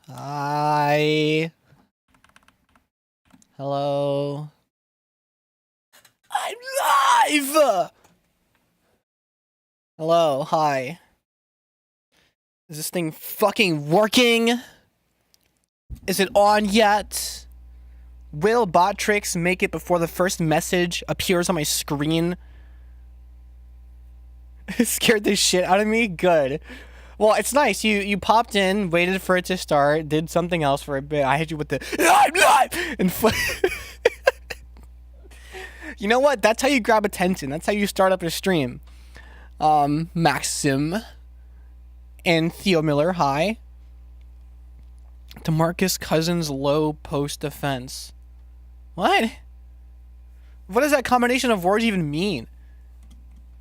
Hi. Hello. I'm live! Hello, hi. Is this thing fucking working? Is it on yet? Will bot tricks make it before the first message appears on my screen? It scared the shit out of me? Good. Well, it's nice. You popped in, waited for it to start, did something else for a bit. I hit you with the I'm live! And you know what? That's how you grab attention. That's how you start up a stream. Maxim and Theo Miller, hi. DeMarcus Cousins low post defense. What? What does that combination of words even mean?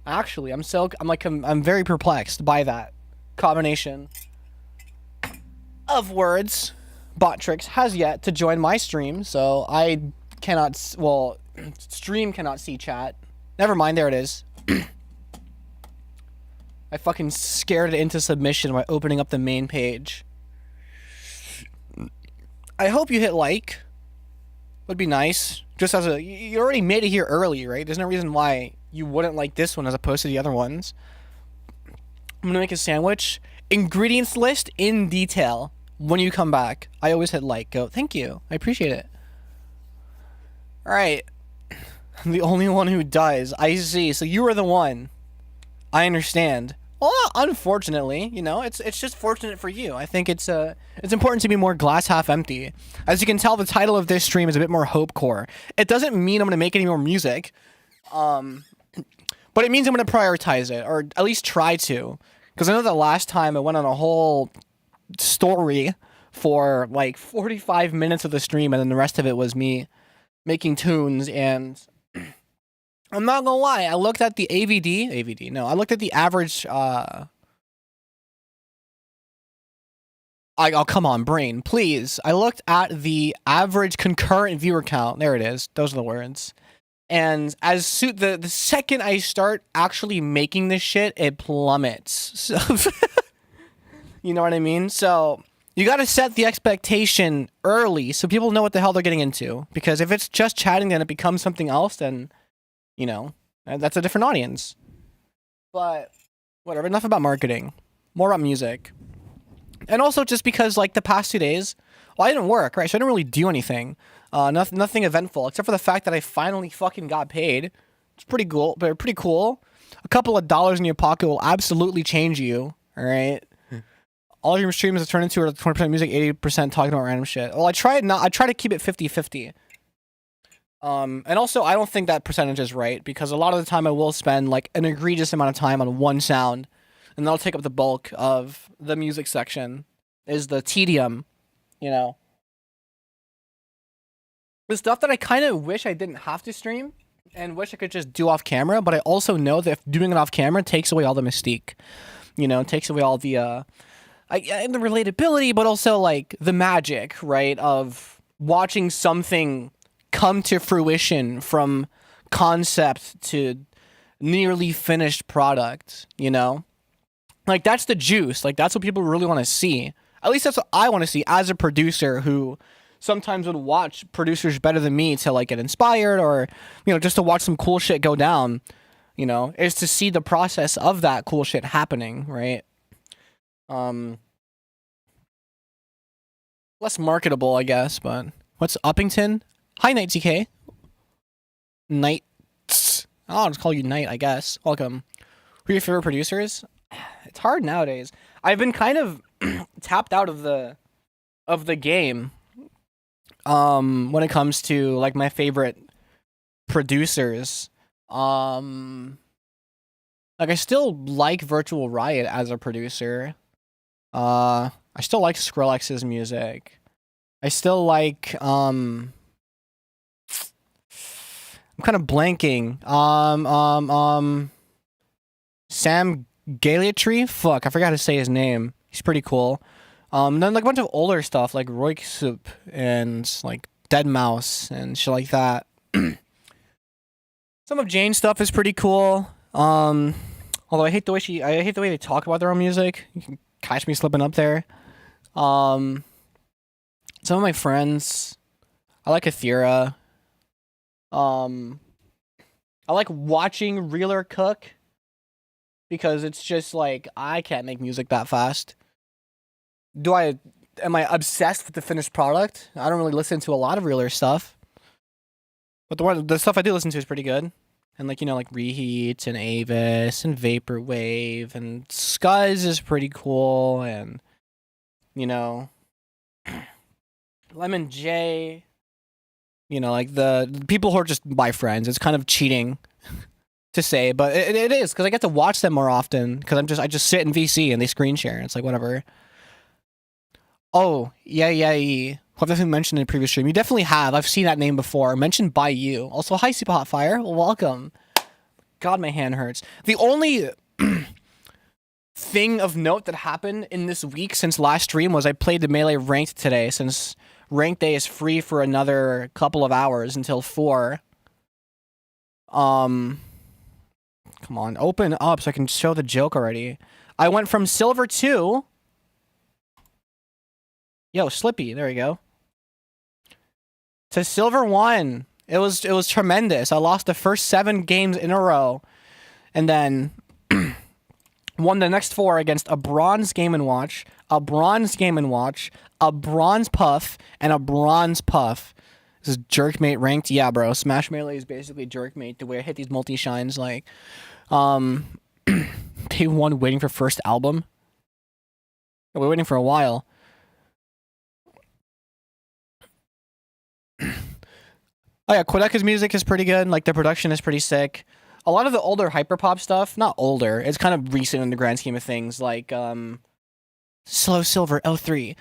Actually, I'm very perplexed by that combination of words. Bot Tricks has yet to join my stream, so I cannot, stream cannot see chat. Never mind, there it is. I fucking scared it into submission by opening up the main page. I hope you hit like. Would be nice. Just as you already made it here early, right? There's no reason why you wouldn't like this one as opposed to the other ones. I'm gonna make a sandwich. Ingredients list in detail. When you come back, I always hit like. Go, thank you. I appreciate it. Alright. I'm the only one who does. I see. So you are the one. I understand. Well, unfortunately, you know, it's just fortunate for you. I think it's important to be more glass half empty. As you can tell, the title of this stream is a bit more hopecore. It doesn't mean I'm gonna make any more music, but it means I'm gonna prioritize it, or at least try to. Because I know that last time I went on a whole story for like 45 minutes of the stream, and then the rest of it was me making tunes. And I'm not gonna lie, I looked at the I looked at the average, oh, come on, brain, please. I looked at the average concurrent viewer count. There it is. Those are the words. And the second I start actually making this shit, it plummets. So, you know what I mean? So you gotta set the expectation early so people know what the hell they're getting into. Because if it's just chatting, then it becomes something else, then, you know, that's a different audience. But whatever, enough about marketing. More about music. And also just because, like, the past 2 days, well, I didn't work, right? So I didn't really do anything. Nothing eventful, except for the fact that I finally fucking got paid. It's pretty cool, but pretty cool. A couple of dollars in your pocket will absolutely change you, all right? All your streams have turned into are 20% music, 80% talking about random shit. Well, I try to keep it 50-50. And also, I don't think that percentage is right, because a lot of the time I will spend, like, an egregious amount of time on one sound, and that'll take up the bulk of the music section, is the tedium, you know? The stuff that I kind of wish I didn't have to stream, and wish I could just do off camera, but I also know that if doing it off camera takes away all the mystique. You know, it takes away all the, the relatability, but also, like, the magic, right, of watching something come to fruition from concept to nearly finished product, you know? Like, that's the juice. Like, that's what people really want to see. At least that's what I want to see as a producer who sometimes would watch producers better than me to, like, get inspired, or, you know, just to watch some cool shit go down, you know, is to see the process of that cool shit happening, right? Less marketable, I guess, but what's Uppington? Hi, Night TK. Nights. I'll just call you Night, I guess. Welcome. Who are your favorite producers? It's hard nowadays. I've been kind of tapped out of the game when it comes to, like, my favorite producers. Like, I still like Virtual Riot as a producer. I still like Skrillex's music. I still like I'm kind of blanking. Sam Galiatry? Fuck, I forgot to say his name. He's pretty cool. Then, like, a bunch of older stuff, like Roy Soup and, like, Dead Mouse and shit like that. Some of Jane's stuff is pretty cool. Also Although I hate the way they talk about their own music. You can catch me slipping up there. Some of my friends, I like Athira. I like watching Reeler cook because it's just like I can't make music that fast. Am I obsessed with the finished product? I don't really listen to a lot of Reeler stuff, but the stuff I do listen to is pretty good. And like Reheat and Avis and Vaporwave and Scuzz is pretty cool, and Lemon J. Like the people who are just my friends. It's kind of cheating to say, but it is because I get to watch them more often because I just sit in VC and they screen share. And it's like whatever. Oh yeah. I've definitely mentioned in a previous stream. You definitely have. I've seen that name before. Mentioned by you. Also, hi Super Hot Fire. Welcome. God, my hand hurts. The only thing of note that happened in this week since last stream was I played the Melee Ranked today, since Ranked Day is free for another couple of hours until 4. Come on, open up so I can show the joke already. I went from Silver 2... Yo, Slippy, there we go. To Silver 1. It was tremendous. I lost the first 7 games in a row. And then won the next 4 against a Bronze Game & Watch, a Bronze Game & Watch, a Bronze Puff, and a Bronze Puff. This is Jerkmate ranked. Yeah, bro. Smash Melee is basically Jerkmate, the way I hit these multi-shines. Like, day 1 waiting for first album. We're waiting for a while. Oh yeah, Quedeca's music is pretty good. Like, the production is pretty sick. A lot of the older hyperpop stuff, not older, it's kind of recent in the grand scheme of things, like Slow Silver L3,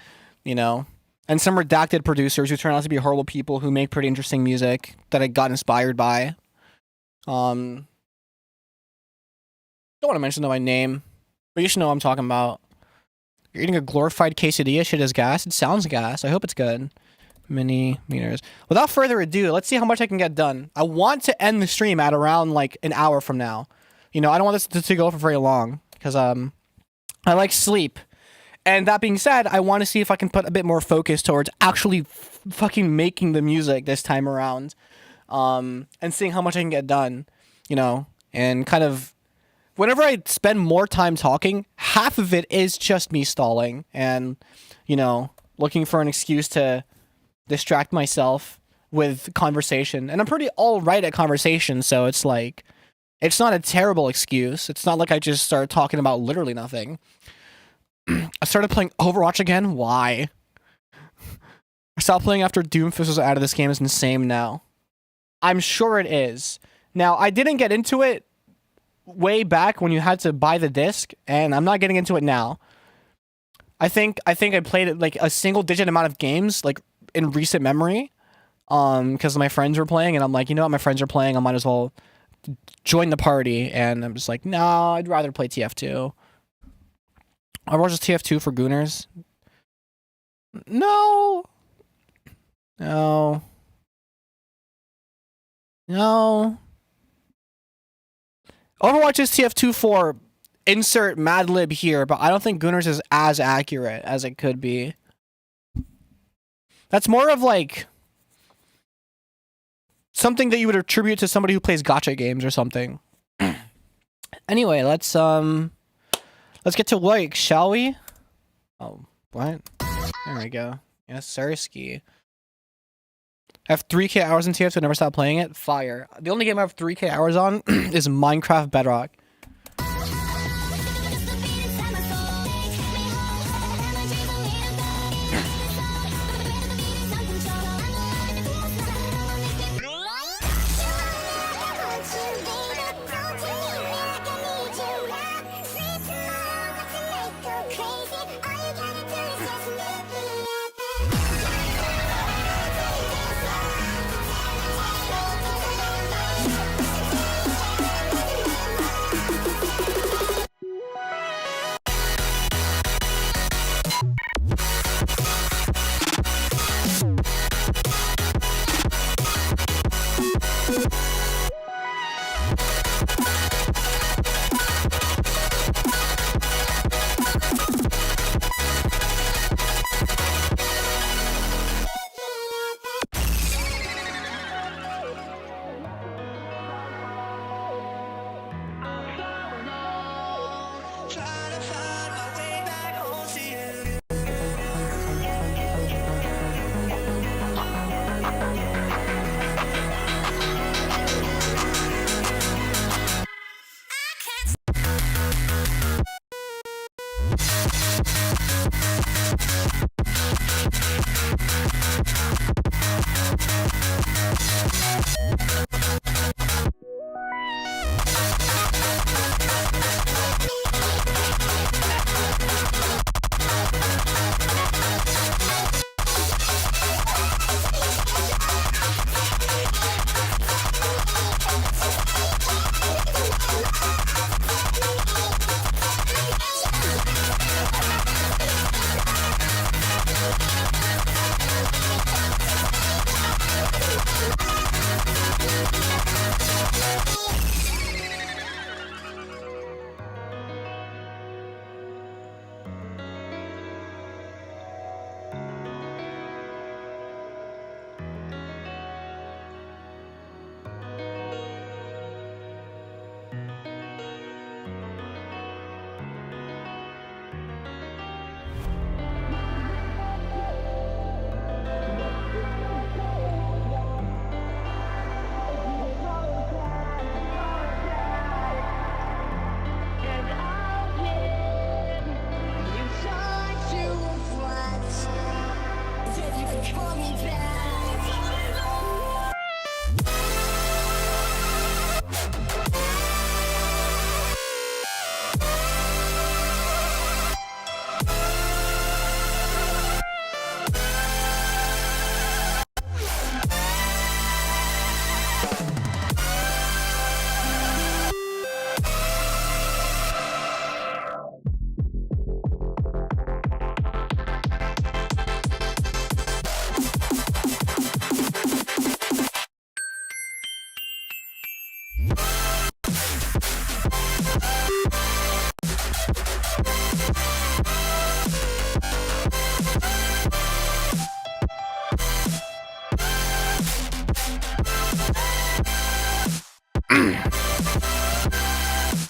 and some redacted producers who turn out to be horrible people who make pretty interesting music that I got inspired by. Don't want to mention my name, but you should know what I'm talking about. You're eating a glorified quesadilla. Shit is gas. It sounds gas. I hope it's good. Mini meters. Without further ado, let's see how much I can get done. I want to end the stream at around like an hour from now. I don't want this to go for very long because I like sleep. And that being said, I want to see if I can put a bit more focus towards actually fucking making the music this time around, and seeing how much I can get done. And kind of whenever I spend more time talking, half of it is just me stalling and looking for an excuse to distract myself with conversation. And I'm pretty all right at conversation, so it's like, it's not a terrible excuse. It's not like I just started talking about literally nothing. I started playing Overwatch again. Why? I stopped playing after Doomfist was out of this game. Is insane now. I'm sure it is. Now, I didn't get into it way back when you had to buy the disc, and I'm not getting into it now. I think I played it like a single digit amount of games, like in recent memory, because my friends were playing, and I'm like, what, my friends are playing, I might as well join the party. And I'm just like, no, I'd rather play TF2. Overwatch is TF2 for Gooners. No. Overwatch is TF2 for insert Mad Lib here, but I don't think Gooners is as accurate as it could be. That's more of like something that you would attribute to somebody who plays gacha games or something. Anyway, let's get to work, shall we? Oh, what? There we go. Yes, Sirski. I have 3K hours in TF2, never stopped playing it. Fire. The only game I have 3K hours on is Minecraft Bedrock.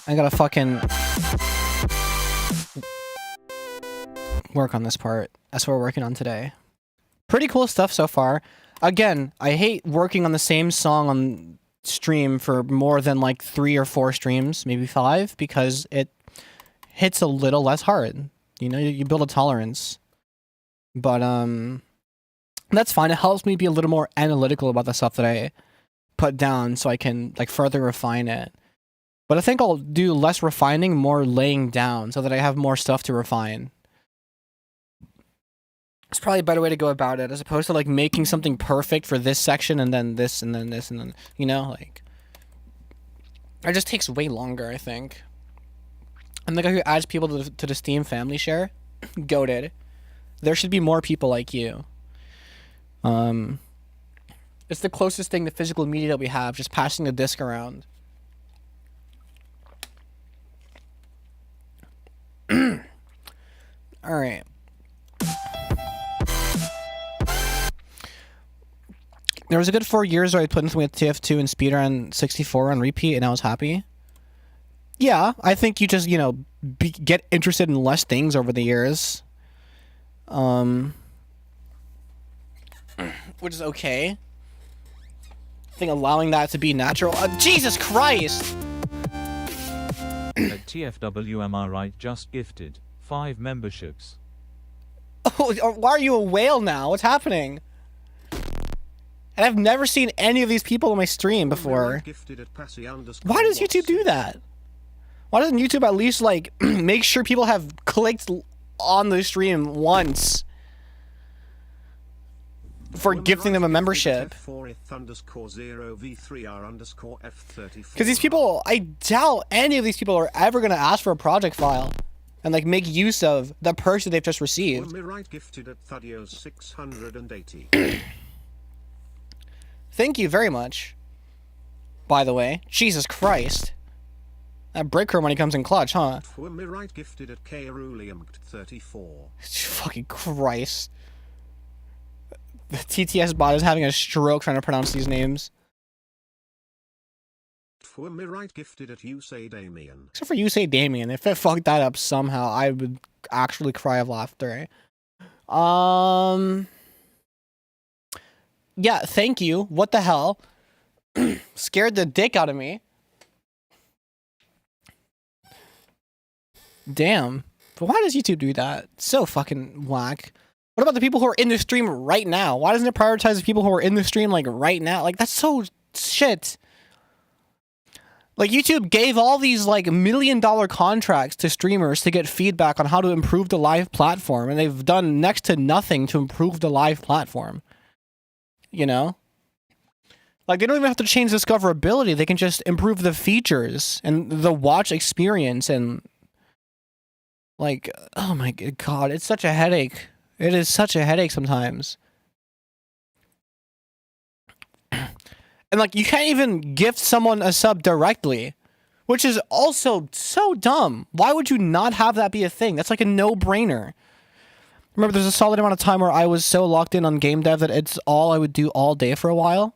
I gotta fucking work on this part. That's what we're working on today. Pretty cool stuff so far. Again, I hate working on the same song on stream for more than like 3 or 4 streams, maybe 5, because it hits a little less hard. You know, you build a tolerance. But that's fine. It helps me be a little more analytical about the stuff that I put down so I can like further refine it. But I think I'll do less refining, more laying down, so that I have more stuff to refine. It's probably a better way to go about it, as opposed to like making something perfect for this section and then this and then this and then, you know, like it just takes way longer, I think. And the guy who adds people to the Steam family share, goated. There should be more people like you. It's the closest thing to physical media that we have, just passing the disc around. All right. There was a good 4 years where I put into TF2 and speedrun 64 on repeat, and I was happy. Yeah, I think you just, you know, get interested in less things over the years. Which is okay. I think allowing that to be natural. Jesus Christ! At TFW, am I right? Just gifted 5 memberships. Oh, why are you a whale now? What's happening? And I've never seen any of these people on my stream before. Why does YouTube do that? Why doesn't YouTube at least, like, make sure people have clicked on the stream once for gifting them a membership? Because these people, I doubt any of these people are ever going to ask for a project file and, like, make use of the perks that they've just received. Thank you very much. By the way, Jesus Christ. That breaker money comes in clutch, huh? Fucking Christ. The TTS bot is having a stroke trying to pronounce these names. Except for you say Damien. If I fucked that up somehow, I would actually cry of laughter. Yeah, thank you. What the hell? Scared the dick out of me. Damn. But why does YouTube do that? So fucking whack. What about the people who are in the stream right now? Why doesn't it prioritize the people who are in the stream, like, right now? Like, that's so shit. Like, YouTube gave all these, like, $1 million contracts to streamers to get feedback on how to improve the live platform, and they've done next to nothing to improve the live platform. You know? Like, they don't even have to change discoverability. They can just improve the features and the watch experience and, like, oh my God, it's such a headache. It is such a headache sometimes. And And like, you can't even gift someone a sub directly, which is also so dumb. Why would you not have that be a thing? That's like a no-brainer. Remember, there's a solid amount of time where I was so locked in on game dev that it's all I would do all day for a while.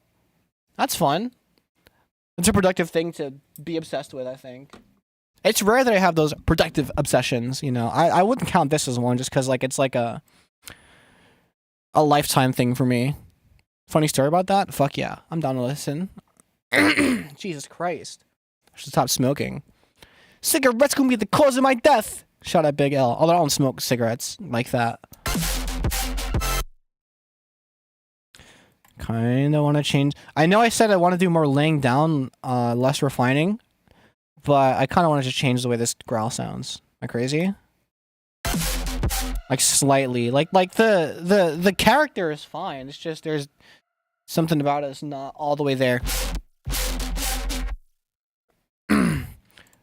That's fun. It's a productive thing to be obsessed with, I think. It's rare that I have those productive obsessions, you know. I wouldn't count this as one just because, like, it's like a lifetime thing for me. Funny story about that? Fuck yeah. I'm down to listen. Jesus Christ. I should stop smoking. Cigarettes gonna be the cause of my death. Shout out Big L. Although I don't smoke cigarettes like that. Kinda want to change. I know I said I want to do more laying down, less refining, but I kind of want to just change the way this growl sounds. Am I crazy? Like slightly. Like the character is fine. It's just there's something about it that's not all the way there.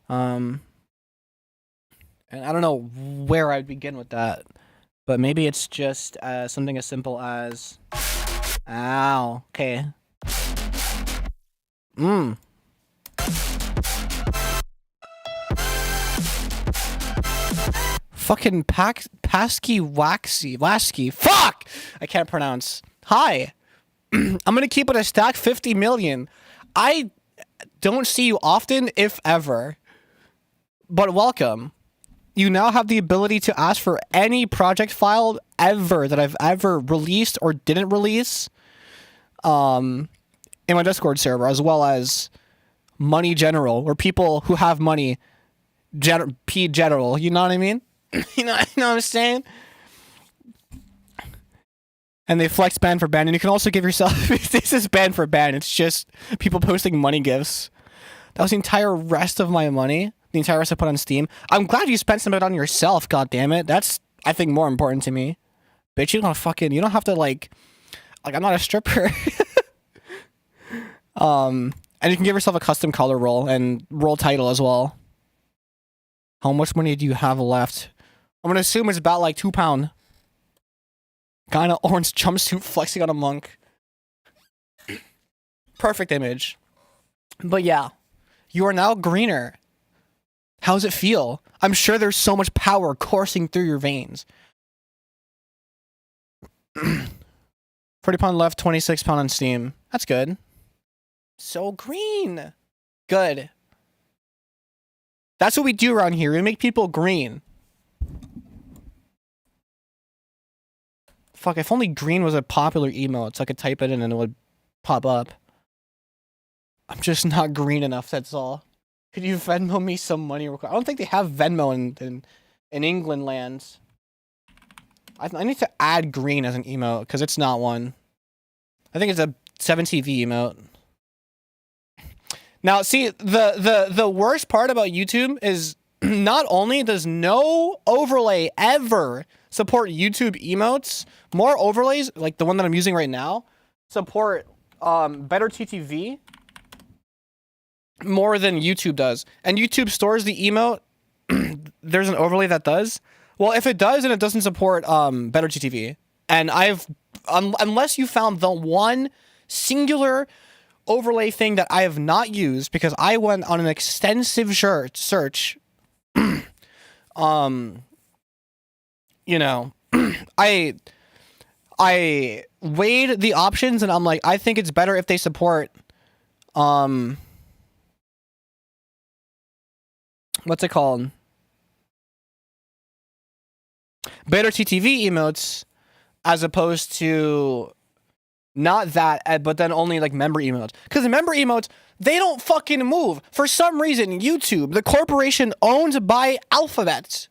And I don't know where I'd begin with that, but maybe it's just something as simple as, ow, okay. Fucking Pasky Lasky. Fuck! I can't pronounce. Hi. I'm gonna keep it a stack 50 million. I don't see you often, if ever. But welcome. You now have the ability to ask for any project file ever that I've ever released or didn't release in my Discord server, as well as money general, or people who have money P general, you know what I mean? you know what I'm saying? And they flex ban for ban, and you can also give yourself this is ban for ban. It's just people posting money gifts. That was the entire rest of my money. The entire rest I put on Steam. I'm glad you spent some of it on yourself, god damn it. That's, I think, more important to me. Bitch, you don't have to like I'm not a stripper. And you can give yourself a custom color roll and roll title as well. How much money do you have left? I'm gonna assume it's about like £2. Guy in an orange jumpsuit flexing on a monk. Perfect image. But yeah, you are now greener. How does it feel? I'm sure there's so much power coursing through your veins. 40 pound left, 26 pound on Steam. That's good. So green. Good. That's what we do around here. We make people green. Fuck, if only green was a popular emote, so I could type it in and it would pop up. I'm just not green enough, that's all. Could you Venmo me some money? I don't think they have Venmo in England lands. I need to add green as an emote, because it's not one. I think it's a 7TV emote. Now, see, the worst part about YouTube is not only does no overlay ever support YouTube emotes, more overlays, like the one that I'm using right now, support better TTV more than YouTube does. And YouTube stores the emote. There's an overlay that does. Well, if it does, then it doesn't support better TTV. And unless you found the one singular overlay thing that I have not used, because I went on an extensive search. You know, I weighed the options and I'm like, I think it's better if they support what's it called? Better TTV emotes, as opposed to not that, but then only like member emotes. Because the member emotes, they don't fucking move. For some reason, YouTube, the corporation owned by Alphabet,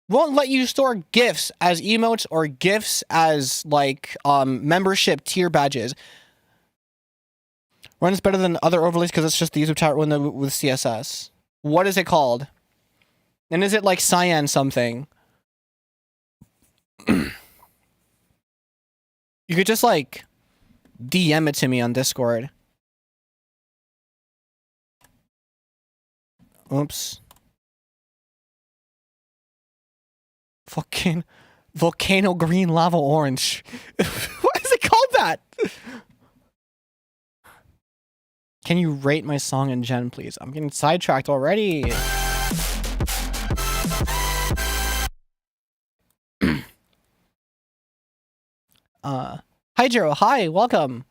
won't let you store GIFs as emotes or GIFs as like membership tier badges. Runs better than other overlays because it's just the YouTube chat window with CSS. What is it called? And is it like cyan something? You could just like DM it to me on Discord. Oops. Fucking volcano green lava orange. What is it called that? Can you rate my song in Gen, please? I'm getting sidetracked already. Hi, Jero. Hi, welcome.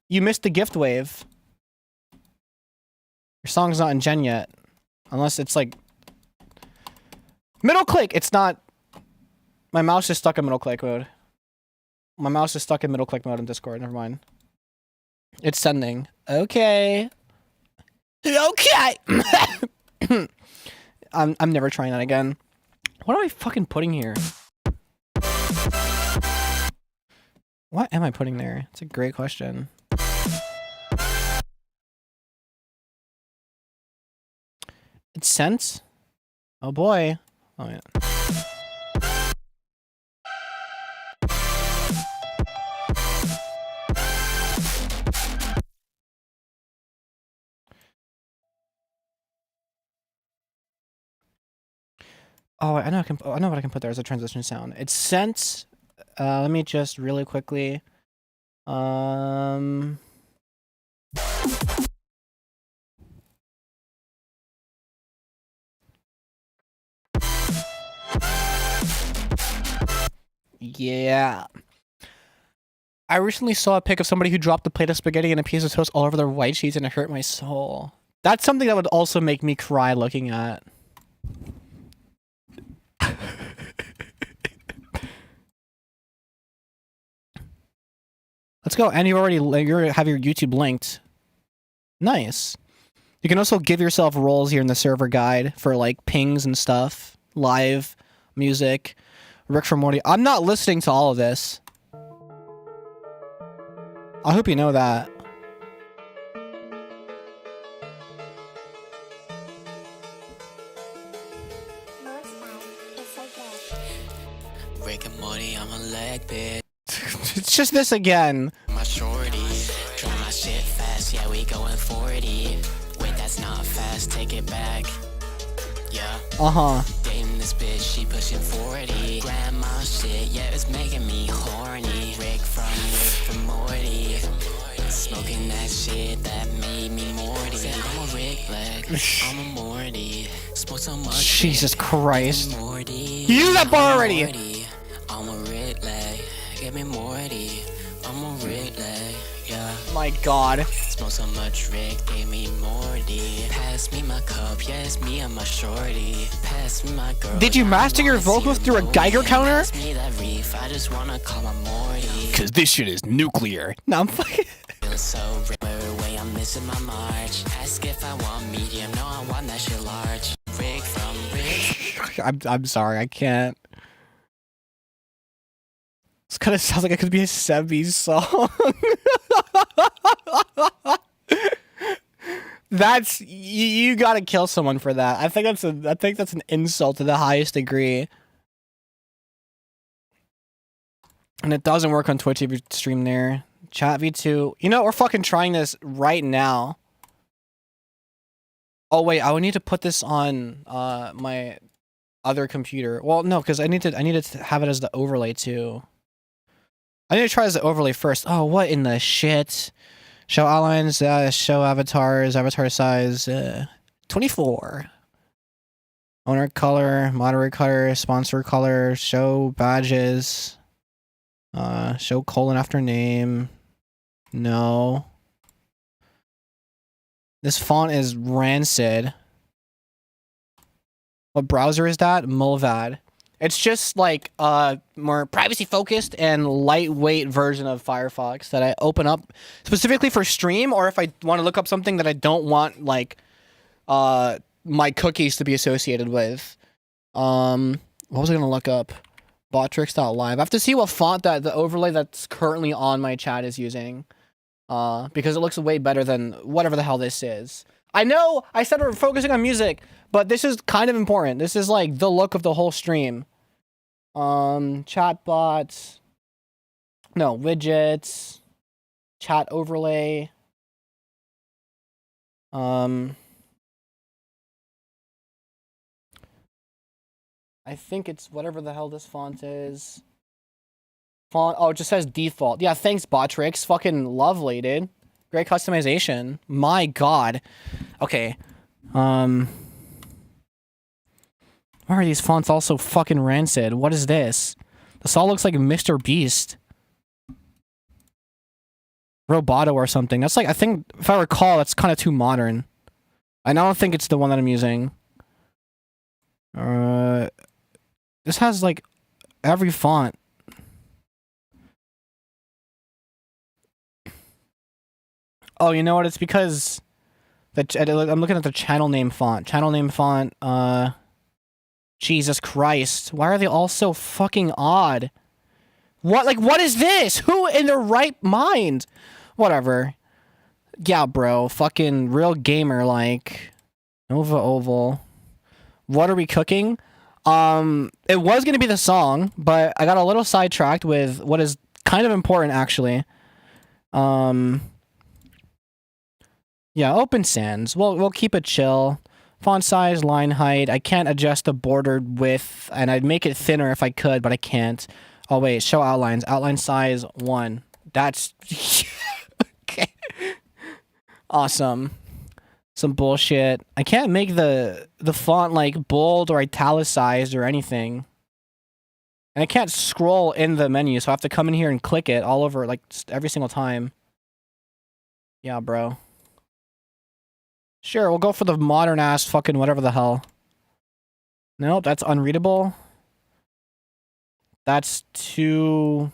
You missed the gift wave. Your song's not in Gen yet. Unless it's like... Middle click! It's not... My mouse is stuck in middle click mode. My mouse is stuck in middle click mode in Discord. Never mind. It's sending. Okay. Okay! I'm never trying that again. What am I fucking putting here? What am I putting there? It's a great question. It's sent? Oh boy. Oh yeah. Oh, I know I know what I can put there as a transition sound. It's sent. Let me just really quickly. Yeah. I recently saw a pic of somebody who dropped a plate of spaghetti and a piece of toast all over their white sheets, and it hurt my soul. That's something that would also make me cry looking at. Let's go. And you already have your YouTube linked. Nice. You can also give yourself roles here in the server guide for like pings and stuff. Live music. Rick from Morty. I'm not listening to all of this. I hope you know that. Rick and Morty, I'm a leg bit. It's just this again. My shorty, drive my shit fast, yeah, we going 40. Wait, that's not fast, take it back. Yeah. Dating this bitch, she pushing 40. Grandma shit, yeah, it's making me horny. Rick from Morty. Smoking that shit that made me Morty. I'm a Rick leg, I'm a Morty. Smoke so much. Jesus Christ. Morty. You used that bar already. I'm a Rick leg, give me Morty. I'm a Rick leg, yeah. My God. Smoke so much Rick, gave me Morty. Pass me my cup, yeah, it's me and my shorty. Pass me my girl. Did you master your vocals through a Geiger counter? Pass me that reef, I just wanna call my Morty. Cause this shit is nuclear. No, I'm fucking. Feel so Rick, way I'm missing my march. Ask if I want medium, no, I want that shit large. Rick from Rick. I'm sorry, I can't. This kind of sounds like it could be a 70s song. That's you gotta kill someone for that. I think that's an insult to the highest degree. And it doesn't work on Twitch if you stream there. Chat V2. You know, we're fucking trying this right now. Oh wait, I would need to put this on my other computer. Well, no, because I need to have it as the overlay too. I need to try as the overlay first. Oh, what in the shit? Show outlines, show avatars, avatar size, 24. Owner color, moderate color, sponsor color, show badges, show colon after name. No. This font is rancid. What browser is that? Mulvad. It's just like a more privacy focused and lightweight version of Firefox that I open up specifically for stream, or if I want to look up something that I don't want like my cookies to be associated with. What was I gonna look up? Bottrix.live. I have to see what font that the overlay that's currently on my chat is using. Because it looks way better than whatever the hell this is. I know I said we're focusing on music, but this is kind of important. This is like the look of the whole stream. Chatbots. No, widgets. Chat overlay. I think it's whatever the hell this font is. Font. Oh, it just says default. Yeah, thanks, Botrix. Fucking lovely, dude. Great customization. My God. Okay. Why are these fonts all so fucking rancid? What is this? This all looks like Mr. Beast. Roboto or something. That's like, I think, if I recall, that's kind of too modern. I don't think it's the one that I'm using. This has like every font. Oh, you know what? It's because I'm looking at the channel name font. Channel name font, Jesus Christ. Why are they all so fucking odd? What is this? Who in their right mind? Whatever. Yeah, bro. Fucking real gamer, like. Nova Oval. What are we cooking? It was gonna be the song, but I got a little sidetracked with what is kind of important, actually. Yeah, open sans. We'll keep it chill. Font size, line height. I can't adjust the border width, and I'd make it thinner if I could, but I can't. Oh wait, show outlines. Outline size 1. That's okay. Awesome. Some bullshit. I can't make the font like bold or italicized or anything. And I can't scroll in the menu, so I have to come in here and click it all over like every single time. Yeah, bro. Sure, we'll go for the modern ass fucking whatever the hell. Nope, that's unreadable. That's too...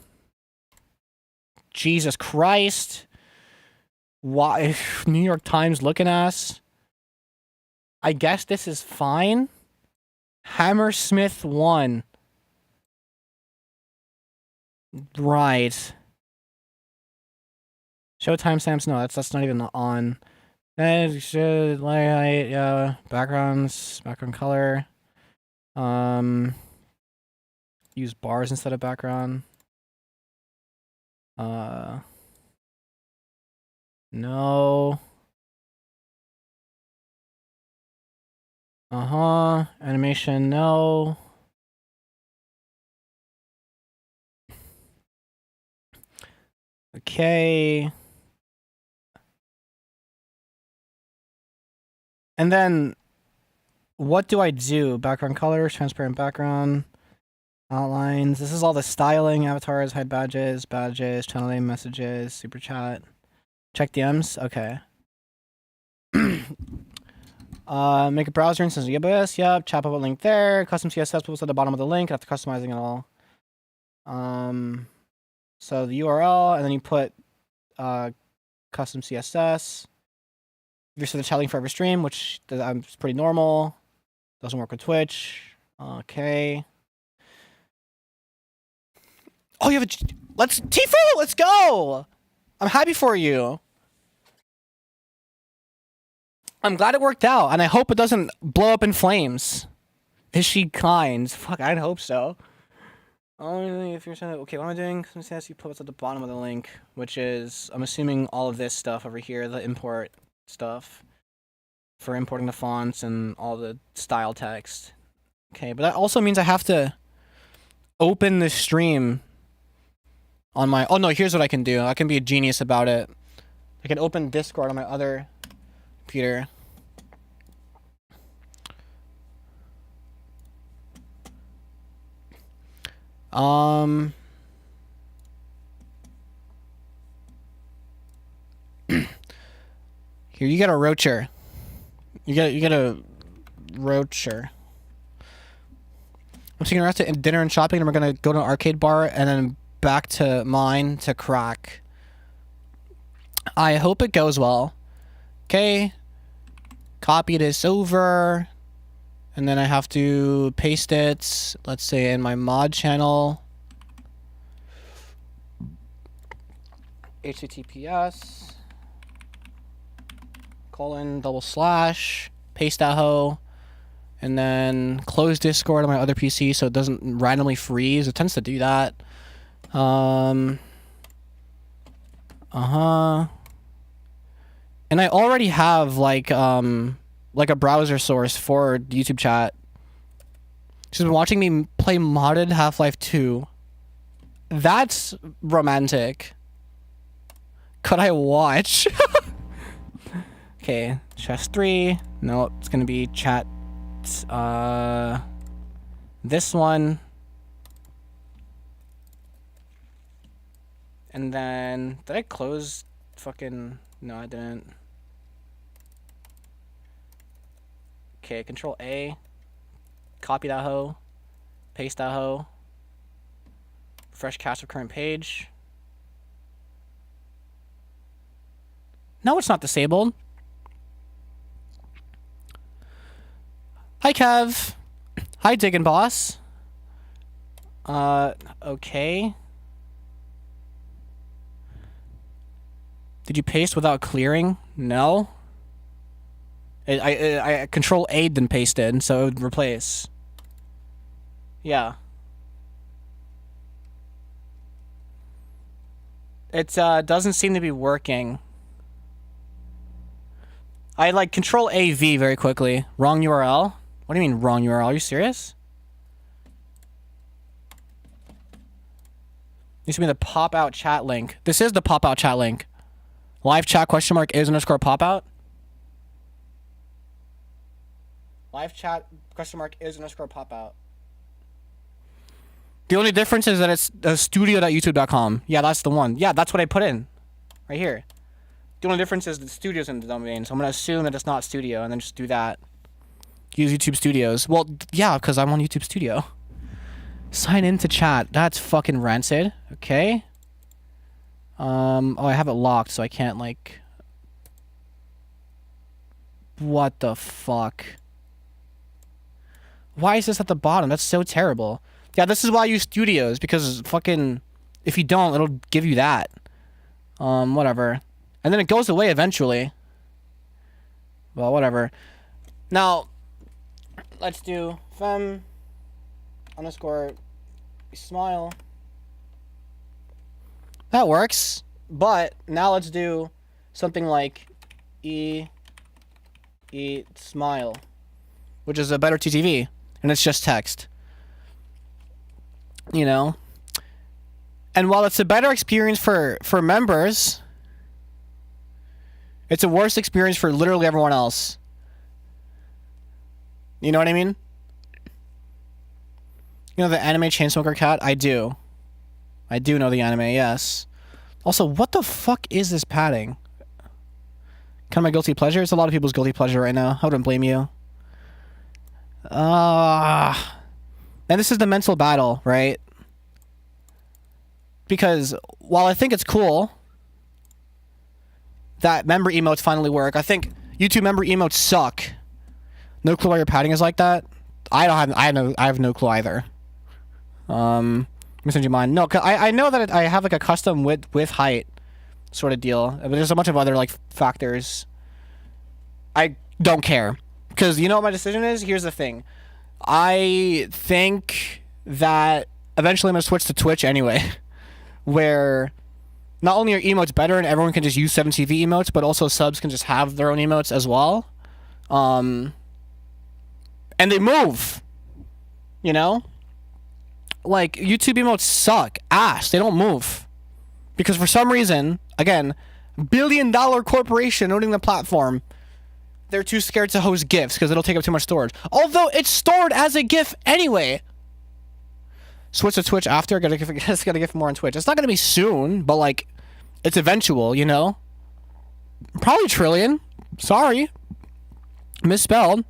Jesus Christ. Why? New York Times looking ass. I guess this is fine. Hammersmith 1. Right. Show timestamps? No, that's not even on. Then should light, yeah. Backgrounds, background color. Use bars instead of background. No. Animation, no. Okay. And then, what do I do? Background colors, transparent background, outlines. This is all the styling, avatars, hide badges, channel name, messages, super chat. Check DMs? Okay. Make a browser instance of EBS. Yep. Chat bubble link there. Custom CSS bubbles at the bottom of the link after customizing it all. So the URL, and then you put custom CSS. You're set the chat link for every stream, which is pretty normal. Doesn't work with Twitch. Okay. Oh, you have a... Tifu! Let's go! I'm happy for you. I'm glad it worked out, and I hope it doesn't blow up in flames. Is she kind? Fuck, I'd hope so. Only if you're saying, okay, what am I doing? CSS, you put what's at the bottom of the link, which is, I'm assuming all of this stuff over here, the import stuff for importing the fonts and all the style text. Okay, but that also means I have to open the stream on my... Oh no, here's what I can do. I can be a genius about it. I can open Discord on my other computer. Here, you get a roacher. You get a roacher. I'm taking her out to dinner and shopping, and we're gonna go to an arcade bar and then back to mine to crack. I hope it goes well. Okay. Copy this over. And then I have to paste it, let's say, in my mod channel. HTTPS. :/. Paste that hoe. And then close Discord on my other PC so it doesn't randomly freeze. It tends to do that. And I already have like a browser source for YouTube chat. She's been watching me play modded Half-Life 2. That's romantic. could I watch? Okay, chess 3. No, it's gonna be chat. This one. And then, did I close fucking... No, I didn't. Okay, Control A. Copy that hoe. Paste that hoe. Fresh cache of current page. No, it's not disabled. Hi, Kev. Hi, Diggin' Boss. Okay. Did you paste without clearing? No. I Control A then pasted, so it would replace. Yeah. It doesn't seem to be working. I like Control AV very quickly. Wrong URL? What do you mean wrong URL? Are you serious? Needs to be the pop out chat link. This is the pop out chat link. Live chat question mark is underscore pop out. Live chat question mark is underscore pop out. The only difference is that it's studio.youtube.com. Yeah, that's the one. Yeah, that's what I put in. Right here. The only difference is the studio's in the domain, so I'm going to assume that it's not studio and then just do that. Use YouTube Studios. Well, yeah, because I'm on YouTube Studio. Sign into chat. That's fucking rancid. Okay. Oh, I have it locked, so I can't, like... What the fuck? Why is this at the bottom? That's so terrible. Yeah, this is why I use Studios, because fucking... If you don't, it'll give you that. Whatever. And then it goes away eventually. Well, whatever. Now, let's do fem underscore smile. That works. But now let's do something like e smile, which is a better TTV, and it's just text. You know? And while it's a better experience for members, it's a worse experience for literally everyone else. You know what I mean? You know the anime Chainsmoker Cat? I do. I do know the anime, yes. Also, what the fuck is this padding? Kind of my guilty pleasure? It's a lot of people's guilty pleasure right now. I wouldn't blame you. And this is the mental battle, right? Because while I think it's cool that member emotes finally work, I think YouTube member emotes suck. No clue why your padding is like that. I have no clue either. Let me send you mine. No, I know that I have like a custom width height sort of deal, but there's a bunch of other like factors. I don't care, because you know what my decision is? Here's the thing. I think that eventually I'm gonna switch to Twitch anyway, where not only are emotes better and everyone can just use 7TV emotes, but also subs can just have their own emotes as well. And they move. You know? Like, YouTube emotes suck ass. They don't move. Because for some reason, again, billion-dollar corporation owning the platform, they're too scared to host GIFs because it'll take up too much storage. Although it's stored as a GIF anyway. Switch to Twitch after. Gotta GIF more on Twitch. It's not gonna be soon, but like, it's eventual, you know? Probably trillion. Sorry. Misspelled.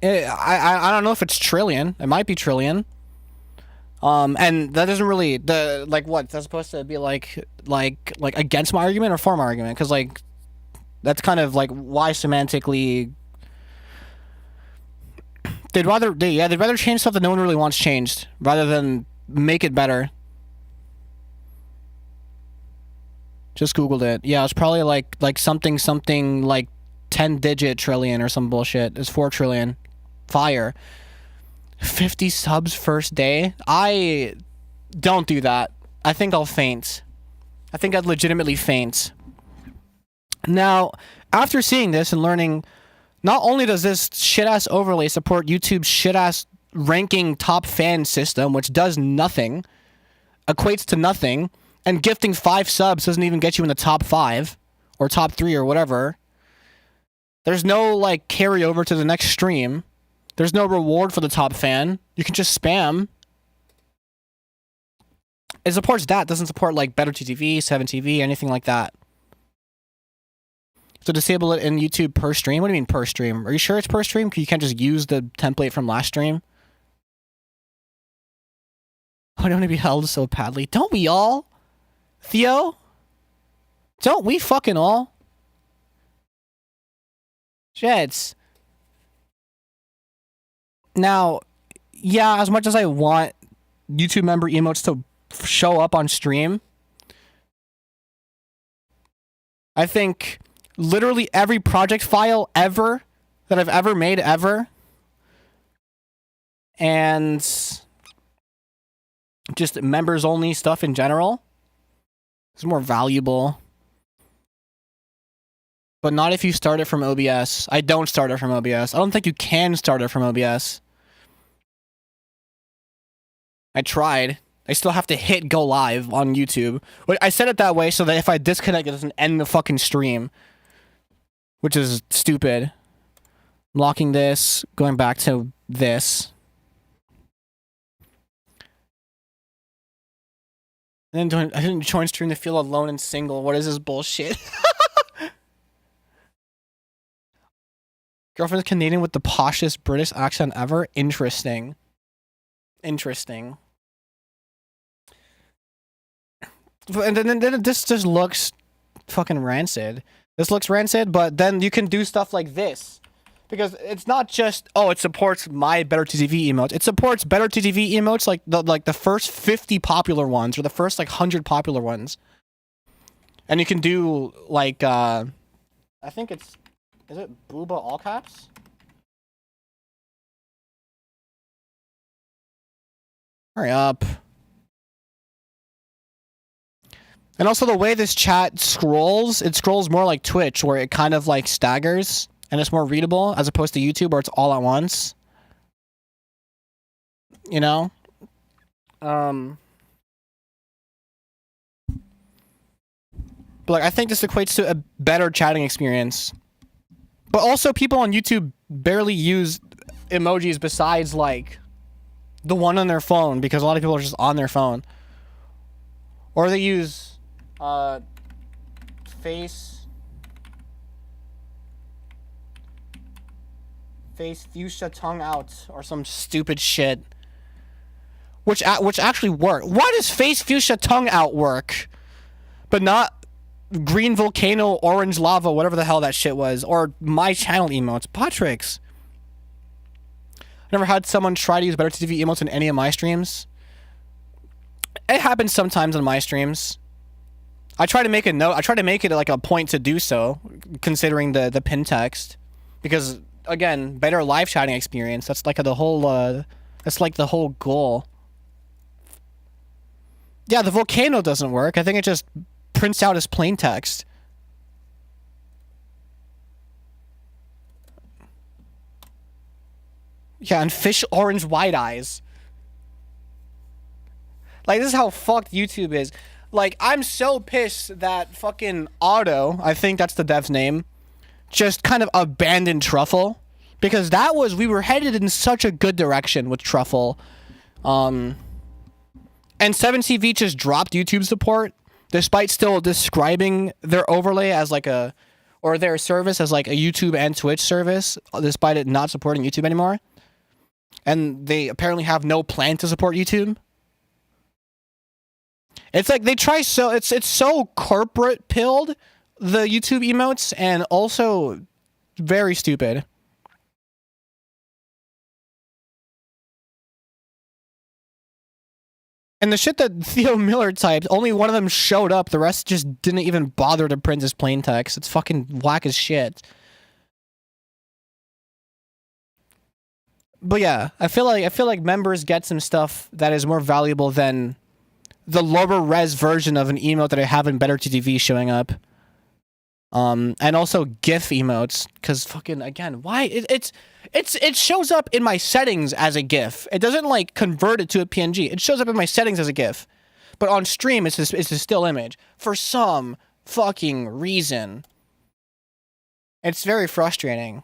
I don't know if it's trillion. It might be trillion. And that doesn't really what that's supposed to be like against my argument or for my argument, because like that's kind of like why semantically they'd rather change stuff that no one really wants changed rather than make it better. Just Googled it. Yeah, it's probably like something like 10-digit trillion or some bullshit. It's 4 trillion. Fire. 50 subs first day? I don't do that. I think I'll faint. I think I'd legitimately faint. Now, after seeing this and learning, not only does this shit-ass overlay support YouTube's shit-ass ranking top fan system, which does nothing, equates to nothing, and gifting 5 subs doesn't even get you in the top 5 or top 3 or whatever. There's no like carryover to the next stream. There's no reward for the top fan. You can just spam. It supports that. It doesn't support like Better TV, 7TV, anything like that. So disable it in YouTube per stream? What do you mean per stream? Are you sure it's per stream? You can't just use the template from last stream? I don't want to be held so badly. Don't we all? Theo? Don't we fucking all? Jets. Now, yeah, as much as I want YouTube member emotes to show up on stream, I think literally every project file ever that I've ever made ever, and just members only stuff in general, is more valuable. But not if you start it from OBS. I don't start it from OBS. I don't think you can start it from OBS. I tried. I still have to hit go live on YouTube. I set it that way so that if I disconnect, it doesn't end the fucking stream. Which is stupid. Locking this, going back to this. And then I didn't join stream to feel alone and single. What is this bullshit? Girlfriend's Canadian with the poshest British accent ever? Interesting. Interesting. And then this just looks fucking rancid. This looks rancid, but then you can do stuff like this. Because it's not just, oh, it supports my Better TV emotes. It supports Better TV emotes like the first 50 popular ones or the first like 100 popular ones. And you can do like I think it's, is it Booba all caps? Hurry up. And also the way this chat scrolls, it scrolls more like Twitch, where it kind of like staggers and it's more readable as opposed to YouTube where it's all at once. You know? But like, I think this equates to a better chatting experience. But also people on YouTube barely use emojis besides like the one on their phone, because a lot of people are just on their phone. Or they use face fuchsia tongue out or some stupid shit. Which actually work. Why does face fuchsia tongue out work? But not green volcano, orange lava, whatever the hell that shit was. Or my channel emotes. Patrick's. I've never had someone try to use Better TV emotes in any of my streams. It happens sometimes on my streams. I try to make a note. I try to make it like a point to do so, considering the pin text. Because, again, better live chatting experience. That's like the whole, that's like the whole goal. Yeah, the volcano doesn't work. I think it just prints out as plain text. Yeah, and fish orange wide eyes. Like, this is how fucked YouTube is. Like, I'm so pissed that fucking Otto, I think that's the dev's name, just kind of abandoned Truffle. Because that was, we were headed in such a good direction with Truffle. And 7TV just dropped YouTube support, despite still describing their overlay as like a, or their service as like a YouTube and Twitch service, despite it not supporting YouTube anymore. And they apparently have no plan to support YouTube. It's like they try so, it's so corporate pilled, the YouTube emotes, and also very stupid. And the shit that Theo Miller typed, only one of them showed up, the rest just didn't even bother to print as plain text. It's fucking whack as shit. But yeah, I feel like members get some stuff that is more valuable than the lower res version of an emote that I have in Better TV showing up. And also GIF emotes, because fucking, again, why? It shows up in my settings as a GIF. It doesn't like convert it to a PNG. It shows up in my settings as a GIF. but on stream it's a still image for some fucking reason. It's very frustrating.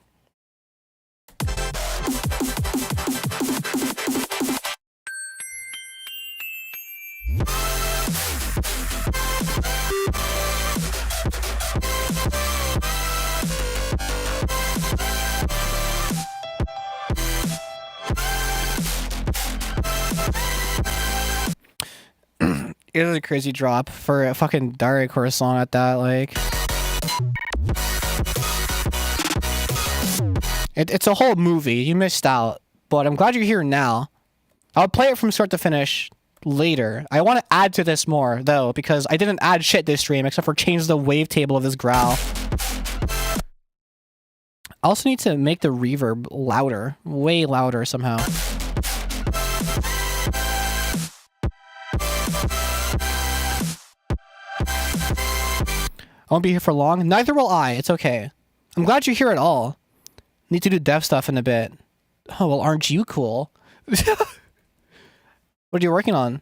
It is a crazy drop for a fucking dariacore song at that, like. It's a whole movie. You missed out. But I'm glad you're here now. I'll play it from start to finish later. I want to add to this more, though, because I didn't add shit this stream except for change the wavetable of this growl. I also need to make the reverb louder. Way louder somehow. I won't be here for long. Neither will I. It's okay. I'm glad you're here at all. Need to do dev stuff in a bit. Oh, well, aren't you cool? What are you working on?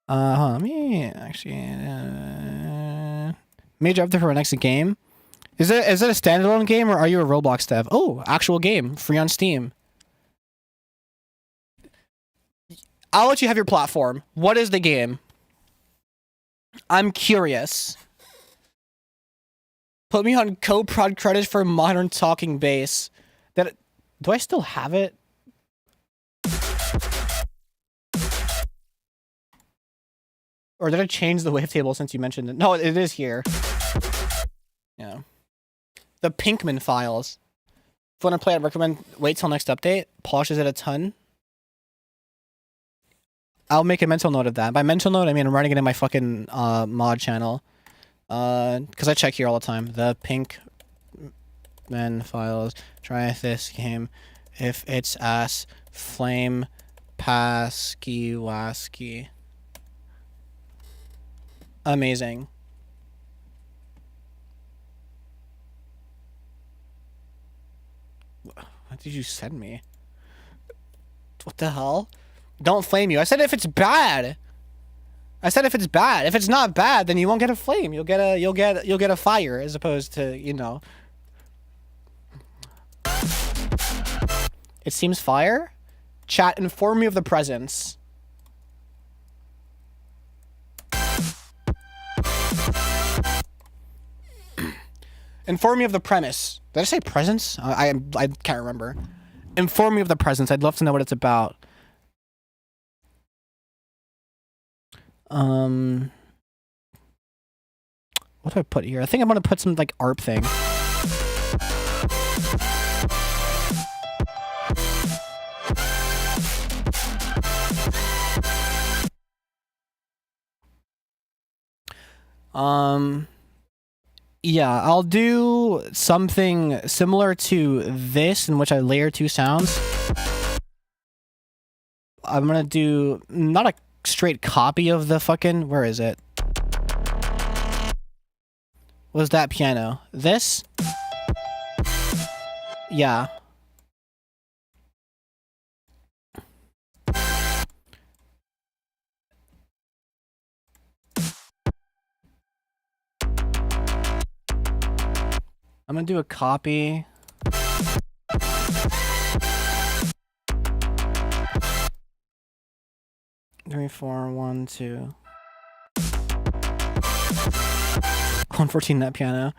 Let me actually major update for our next game. Is it a standalone game or are you a Roblox dev? Oh, actual game, free on Steam. I'll let you have your platform. What is the game? I'm curious. Put me on co-prod credits for Modern Talking Bass. Do I still have it? Or did I change the wavetable since you mentioned it? No, it is here. Yeah. The Pinkman files. If you want to play it, I recommend wait till next update. Polishes it a ton. I'll make a mental note of that. By mental note, I mean I'm writing it in my fucking mod channel. Because I check here all the time. The Pinkman files. Try this game. If it's ass, flame, pasky, wasky. Amazing. What did you send me? What the hell? Don't flame you. I said if it's bad. I said if it's bad. If it's not bad, then you won't get a flame. You'll get a fire as opposed to, you know. It seems fire. Chat, inform me of the presence. Inform me of the premise. Did I say presence? I can't remember. Inform me of the presence. I'd love to know what it's about. What do I put here? I think I'm gonna put some like ARP thing. Yeah, I'll do something similar to this in which I layer two sounds. I'm gonna do not a straight copy of the fucking, where is it? Was that piano? This? Yeah. I'm gonna do a copy. 3, 4, 1, 2. 114 that piano.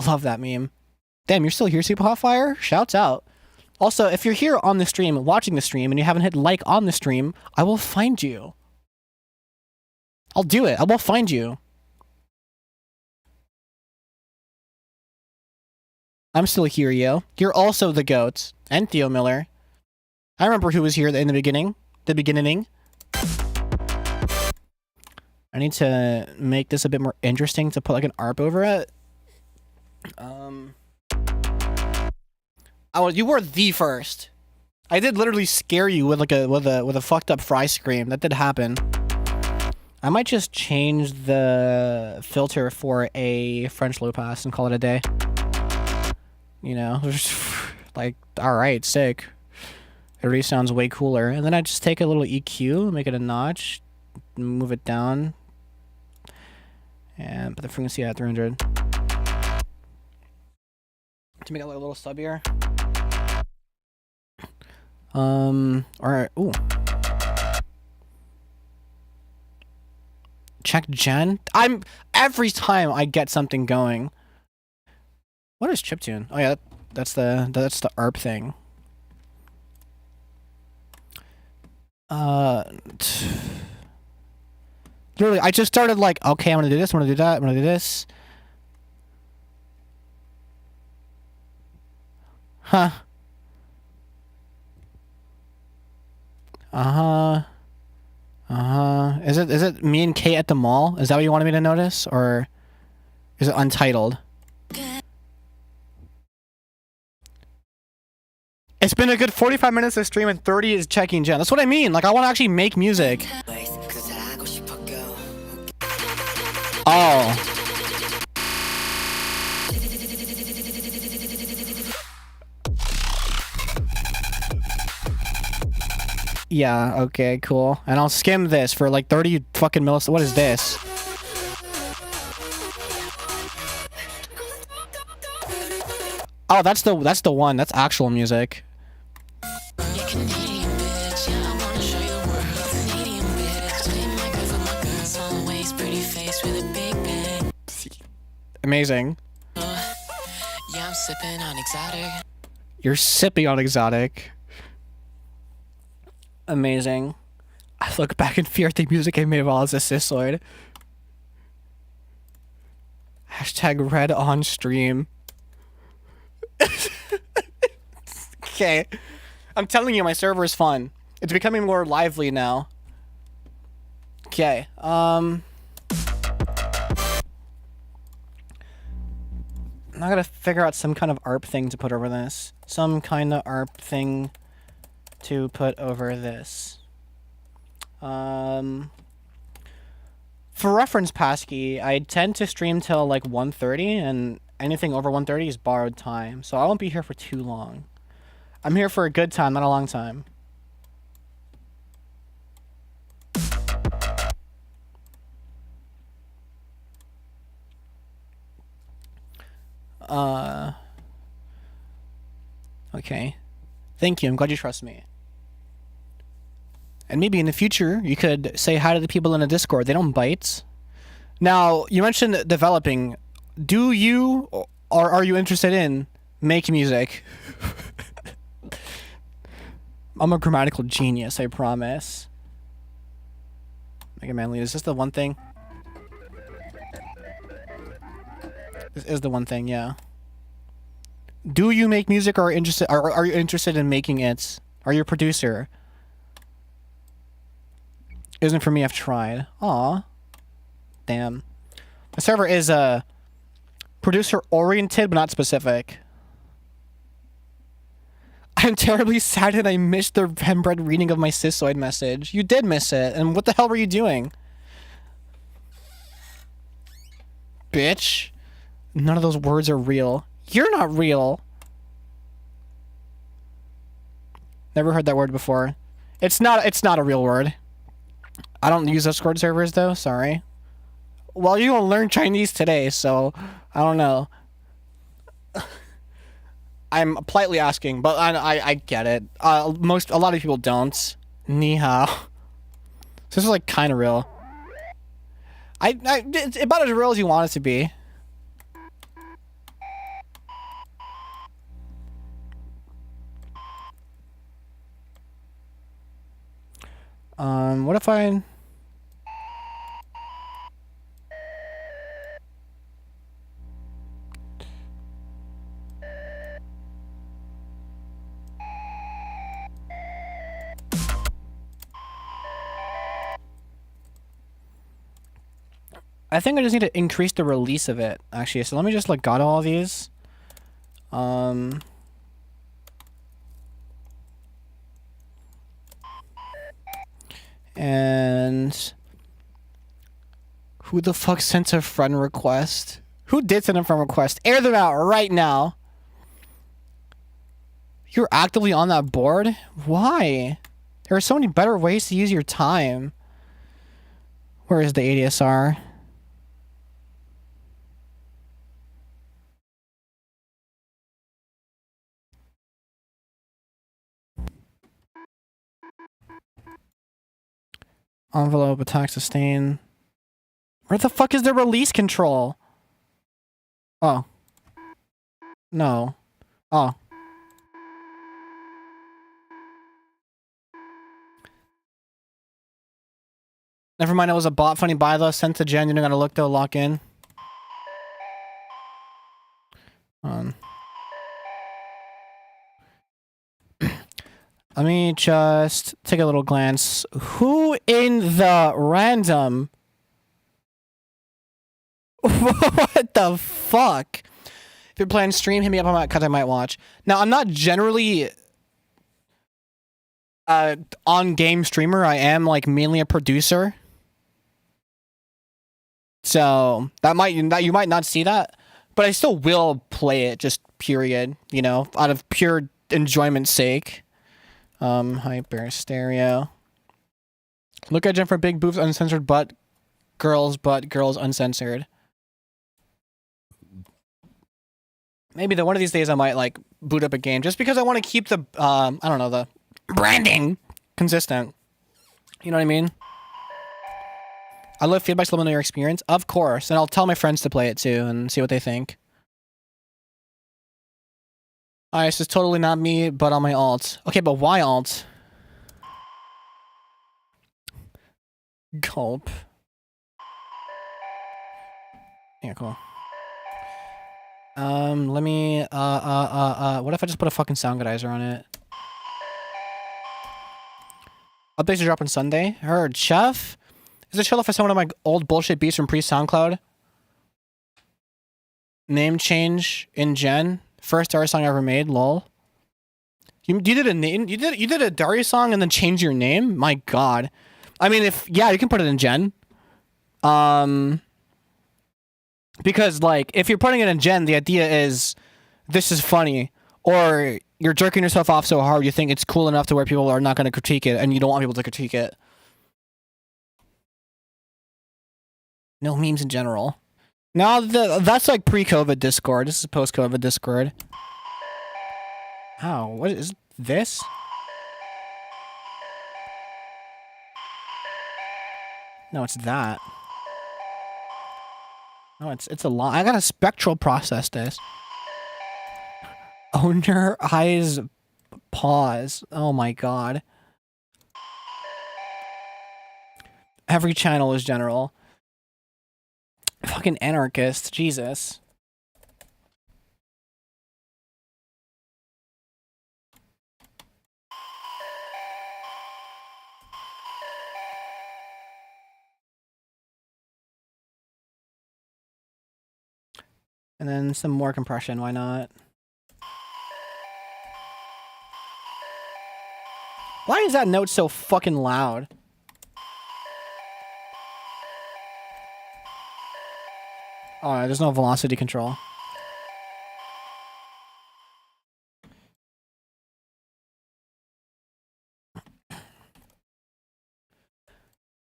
Love that meme. Damn, you're still here, Super Hotfire? Shouts out. Also, if you're here on the stream, watching the stream, and you haven't hit like on the stream, I will find you. I'll do it. I will find you. I'm still here, yo. You're also the GOAT. And Theo Miller. I remember who was here in the beginning. The beginning. I need to make this a bit more interesting to put like an ARP over it. Oh, you were the first. I did literally scare you with like with a fucked up fry scream. That did happen. I might just change the filter for a French low pass and call it a day. You know, like, alright, sick. It already sounds way cooler. And then I just take a little EQ, make it a notch, move it down, and put the frequency at 300. To make it like a little sub here. Alright, ooh. Check gen? Every time I get something going. What is chiptune? Oh yeah, that's the ARP thing. Literally, I just started like, okay, I'm gonna do this, I'm gonna do that, I'm gonna do this. Huh. Is it me and Kate at the mall? Is that what you wanted me to notice? Or is it untitled? It's been a good 45 minutes of stream and 30 is checking gen. That's what I mean. Like, I want to actually make music. Oh. Yeah, okay, cool. And I'll skim this for like 30 fucking milliseconds. What is this? Oh, that's the one. That's actual music. Amazing. Yeah, I'm sipping on exotic. You're sipping on exotic. Amazing. I look back in fear at the music I made while I was a Sysoid. Hashtag red on stream. Okay. I'm telling you, my server is fun. It's becoming more lively now. Okay. I'm gonna figure out some kind of ARP thing to put over this. Some kind of ARP thing to put over this. For reference, Pasky, I tend to stream till like 1:30, and anything over 1:30 is borrowed time, so I won't be here for too long. I'm here for a good time, not a long time. Okay. Thank you, I'm glad you trust me. And maybe in the future, you could say hi to the people in the Discord. They don't bite. Now, you mentioned developing. Do you, or are you interested in, make music? I'm a grammatical genius, I promise. Mega Man Lead, is this the one thing? This is the one thing, yeah. Do you make music, or are you interested in making it? Are you a producer? Isn't for me, I've tried. Aw. Damn. My server is producer-oriented, but not specific. I'm terribly saddened I missed the fembread reading of my Sysoid message. You did miss it, and what the hell were you doing? Bitch. None of those words are real. You're not real. Never heard that word before. It's not a real word. I don't use Discord servers though, sorry. Well, you gonna learn Chinese today, so I don't know. I'm politely asking, but I get it. A lot of people don't. Ni hao. So this is like kind of real. It's about as real as you want it to be. What if I... I think I just need to increase the release of it, actually. So let me just like got all these. And Who the fuck sent a friend request? Who did send a friend request? Air them out right now. You're actively on that board? Why? There are so many better ways to use your time. Where is the ADSR? Envelope, attack, sustain. Where the fuck is the release control? Oh. No. Oh. Never mind, it was a bot. Funny buy though. Sent to Jen. You don't gotta look though. Lock in. Let me just take a little glance. Who in the random? What the fuck? If you're playing stream, hit me up on my cut. I might watch. Now, I'm not generally on game streamer. I am like mainly a producer. So that you might not see that, but I still will play it. Just period. You know, out of pure enjoyment's sake. Hyper stereo. Look at Jen for big boobs, uncensored butt, girls uncensored. Maybe one of these days I might like boot up a game just because I want to keep the I don't know, the branding consistent. You know what I mean? I love feedback to let me know your experience, of course, and I'll tell my friends to play it too and see what they think. Alright, this is totally not me, but on my alt. Okay, but why alt? Gulp. Yeah, cool. Let me, what if I just put a fucking sound guidizer on it? Updates are dropping Sunday. Heard, chef? Is it chill if I send one of my old bullshit beats from pre-SoundCloud? Name change in Gen? First Daria song I ever made, lol. You did a name, you did a Daria song and then change your name? My god. I mean, you can put it in Gen. Because like, if you're putting it in Gen, the idea is this is funny, or you're jerking yourself off so hard you think it's cool enough to where people are not going to critique it, and you don't want people to critique it. No memes in general. Now, that's like pre-COVID Discord. This is post-COVID Discord. Ow, what is this? No, it's that. No, it's a lot. I gotta spectral process this. Owner eyes pause. Oh my god. Every channel is general. Fucking anarchist, Jesus. And then some more compression, why not? Why is that note so fucking loud? Oh, there's no velocity control.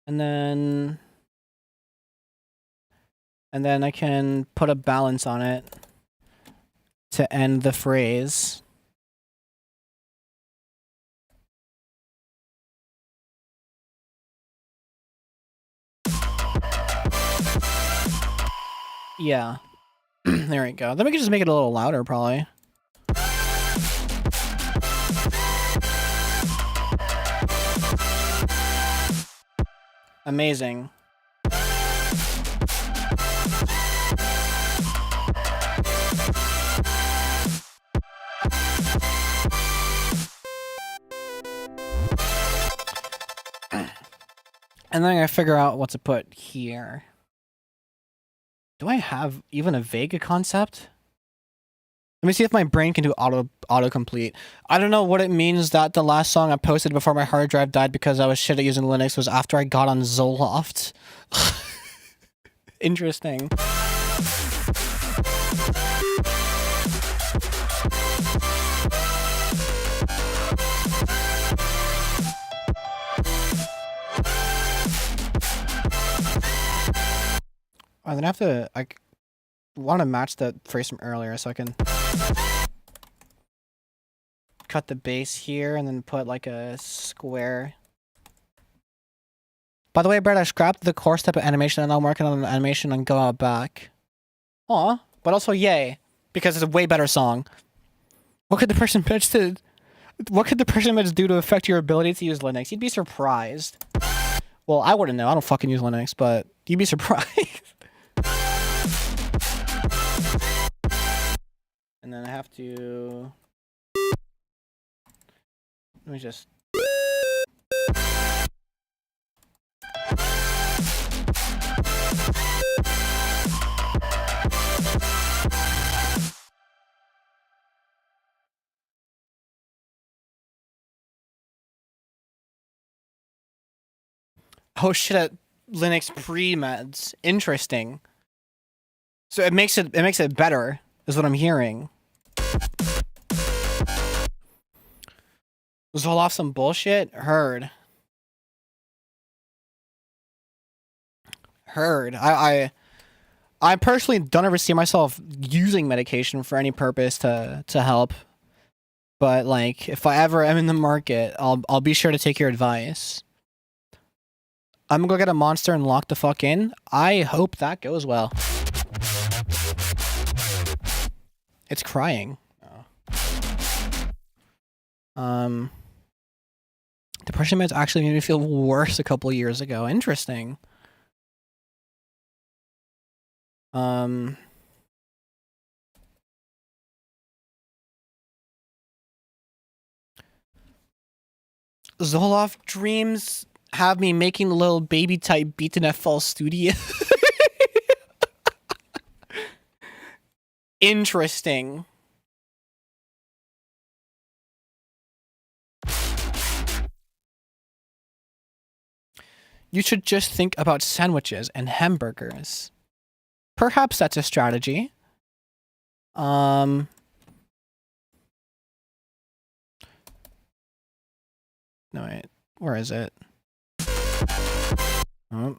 And then I can put a balance on it to end the phrase. Yeah. There we go. Then we can just make it a little louder, probably. Amazing. And then I gotta figure out what to put here. Do I have even a Vega concept? Let me see if my brain can do autocomplete. I don't know what it means that the last song I posted before my hard drive died because I was shit at using Linux was after I got on Zoloft. Interesting. I'm gonna have to, I want to match the phrase from earlier so I can cut the base here and then put like a square. By the way, Brad, I scrapped the core step of animation and I'm working on an animation on Go Out Back. Aw, but also yay, because it's a way better song. What could the person pitch to, what could the person pitch do to affect your ability to use Linux? You'd be surprised. Well, I wouldn't know, I don't fucking use Linux, but you'd be surprised. And then I have to... Let me just... Oh shit, at Linux pre-meds. Interesting. So it makes it better, is what I'm hearing. Was all off some bullshit? Heard. I personally don't ever see myself using medication for any purpose to help. But like, if I ever am in the market, I'll be sure to take your advice. I'm gonna go get a monster and lock the fuck in. I hope that goes well. It's crying. Depression meds actually made me feel worse a couple years ago. Interesting. Zoloft dreams have me making the little baby type beat in FL Studio. Interesting. You should just think about sandwiches and hamburgers. Perhaps that's a strategy. No, wait. Where is it? Oh.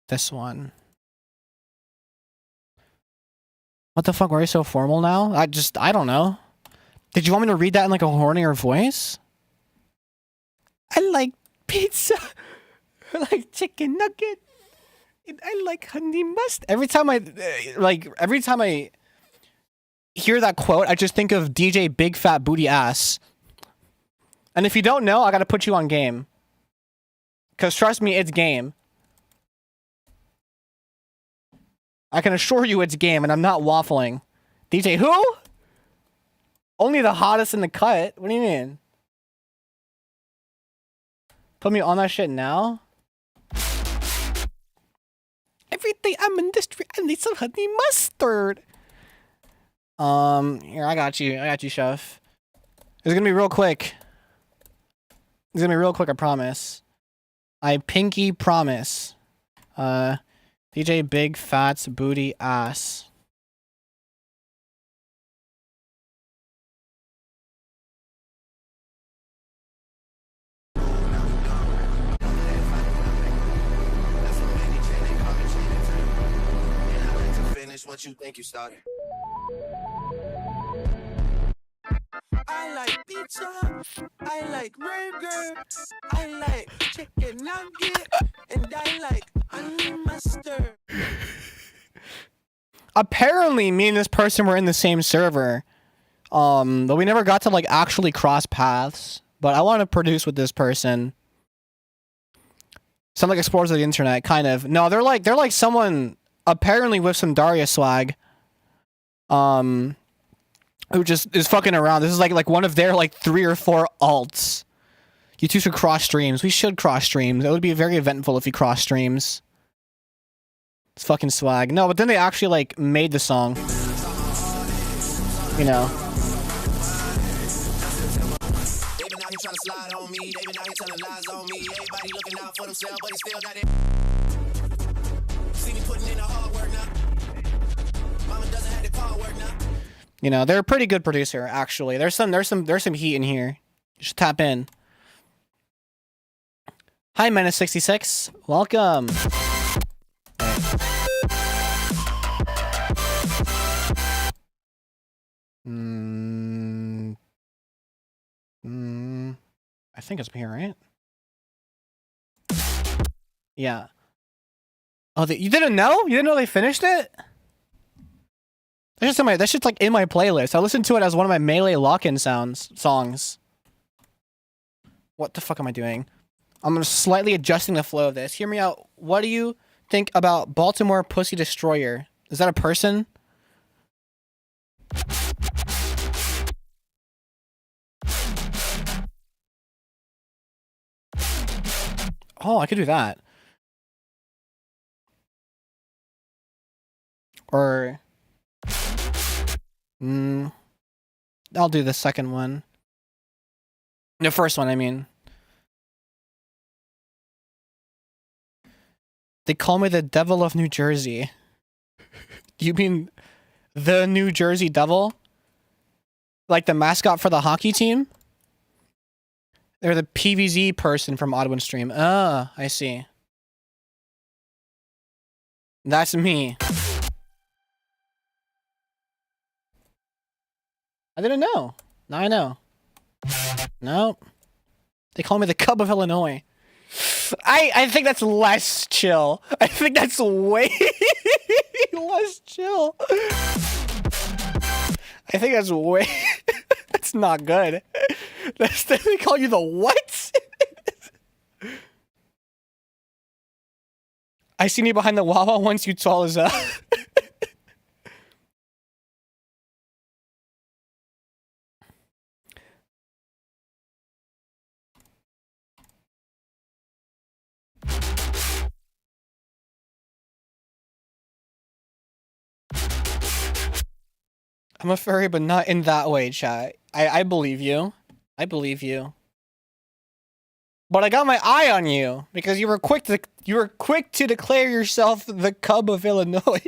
This one. What the fuck? Why are you so formal now? I don't know. Did you want me to read that in like a hornier voice? I like pizza. I like chicken nugget. I like honey mustard. Every time I hear that quote, I just think of DJ Big Fat Booty Ass. And if you don't know, I gotta put you on game. Cause trust me, it's game. I can assure you it's game, and I'm not waffling. DJ who? Only the hottest in the cut. What do you mean? Put me on that shit now? Every day I'm in this street, I need some honey mustard. Here, I got you, chef. It's gonna be real quick. It's gonna be real quick, I promise. I pinky promise. DJ Big Fat's Booty Ass. What you think you started? I like pizza, I like burger, I like chicken nugget, and I like honey mustard. Apparently, me and this person were in the same server, but we never got to like actually cross paths. But I want to produce with this person. Some like explorers of the internet, kind of. No, they're like someone. Apparently with some Daria swag, who just is fucking around. This is like one of their like 3 or 4 alts. You two should cross streams. We should cross streams. It would be very eventful if you cross streams. It's fucking swag. No, but then they actually like made the song. You know. slide on me. They been out here telling lies on me. Everybody looking out for themselves, but they still got it. See me putting in the hard work now. Mama doesn't have the car work now. You know, they're a pretty good producer, actually. There's some heat in here. You should tap in. Hi, Menace66. Welcome. I think it's here, right? Yeah. Oh, you didn't know? You didn't know they finished it? That's just like in my playlist. I listened to it as one of my melee lock-in songs. What the fuck am I doing? I'm slightly adjusting the flow of this. Hear me out. What do you think about Baltimore Pussy Destroyer? Is that a person? Oh, I could do that. Or... I'll do the second one. The first one, I mean. They call me the Devil of New Jersey. You mean the New Jersey Devil? Like the mascot for the hockey team? They're the PVZ person from Oddwin Stream. Ah, I see. That's me. I didn't know. Now I know. Nope. They call me the Cub of Illinois. I think that's less chill. I think that's way less chill. I think that's way... That's not good. They call you the what? I seen you behind the Wawa once you tall as up. I'm a furry, but not in that way, chat. I believe you. I believe you. But I got my eye on you because you were quick to declare yourself the Cub of Illinois.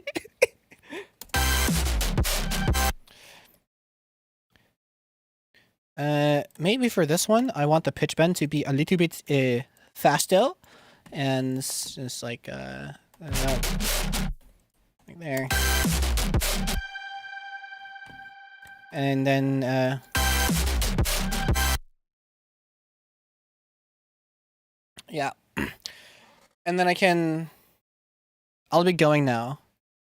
Maybe for this one, I want the pitch bend to be a little bit faster, and just like like there. And then, yeah. And then I'll be going now.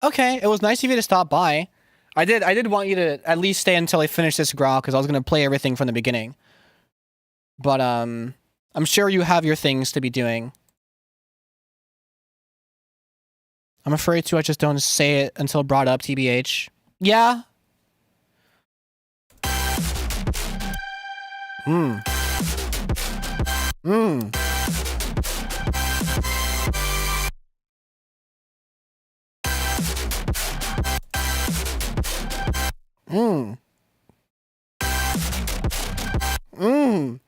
Okay, it was nice of you to stop by. I did want you to at least stay until I finish this growl, because I was going to play everything from the beginning. But, I'm sure you have your things to be doing. I'm afraid to, I just don't say it until brought up, TBH. Yeah. Mm. Mm. Mm. Mm.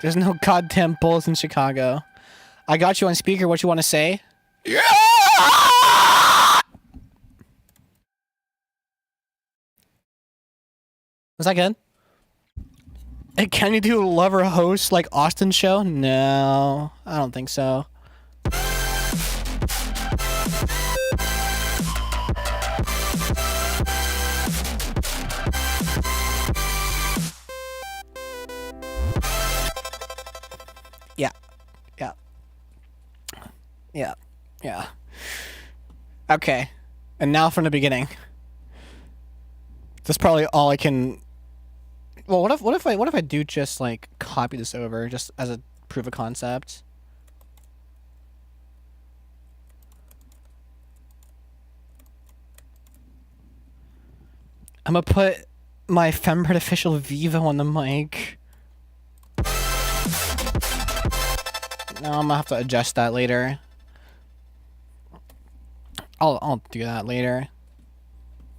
There's no goddamn bulls in Chicago. I got you on speaker. What you want to say? Yeah! Was that good? Hey, can you do lover host like Austin show? No, I don't think so. Yeah. Yeah. Yeah. Yeah. Okay. And now from the beginning. That's probably all I can. Well, what if I do just like copy this over just as a proof of concept? I'm gonna put my fembread official Vivo on the mic. No, I'm gonna have to adjust that later. I'll do that later.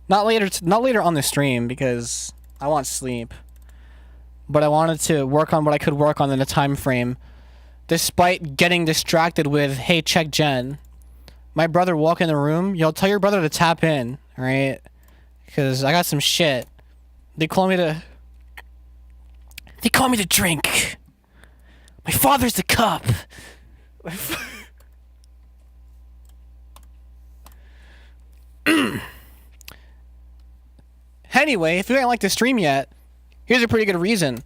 Not later on the stream because I want sleep. But I wanted to work on what I could work on in a time frame, despite getting distracted with, hey, check Jen. My brother walk in the room. Yo, tell your brother to tap in, right? Because I got some shit. They call me to drink. My father's the cup. Anyway, if you ain't like the stream yet, here's a pretty good reason.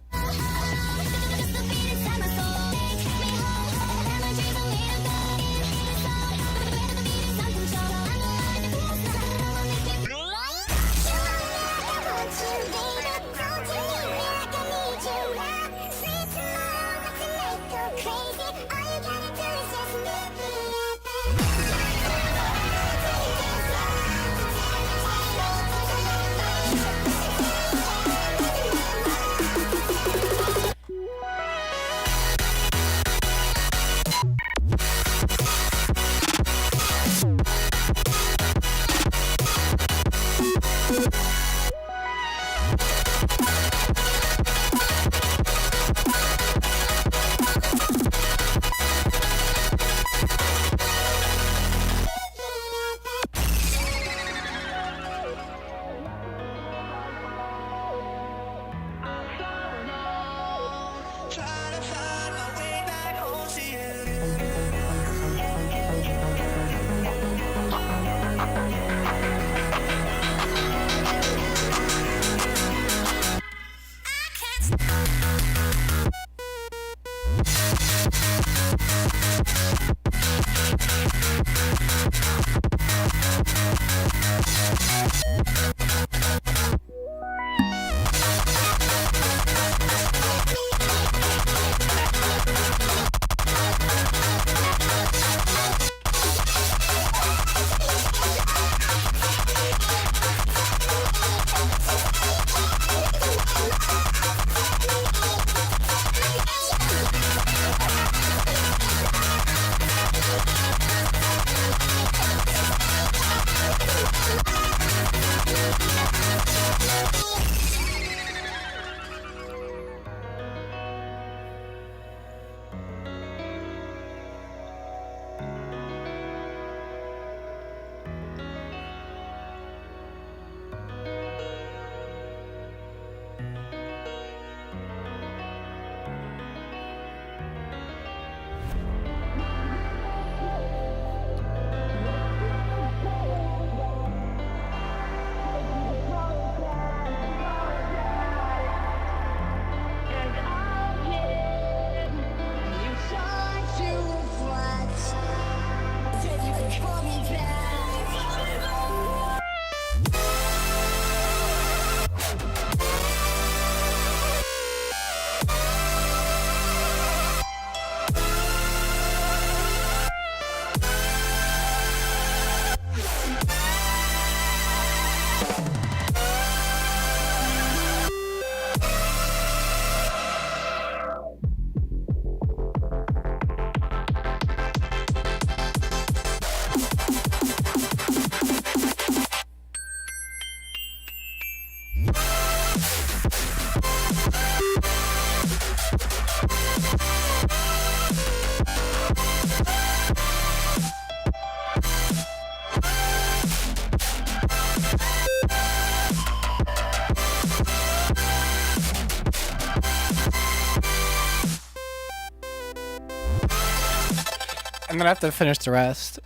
I'm gonna have to finish the rest.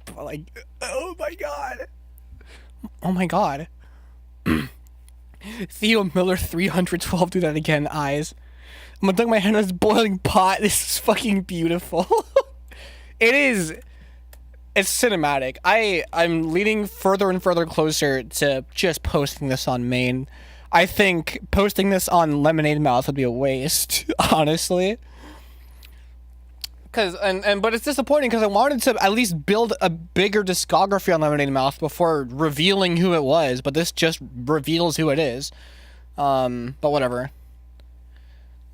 But like, oh my god. Oh my god. Theo Miller 312, do that again, eyes. I'm gonna dunk my hand in this boiling pot. This is fucking beautiful. It is. It's cinematic. I'm leaning further and further closer to just posting this on main. I think posting this on Lemonade Mouth would be a waste, honestly. But it's disappointing because I wanted to at least build a bigger discography on Lemonade Mouth before revealing who it was, but this just reveals who it is. But whatever.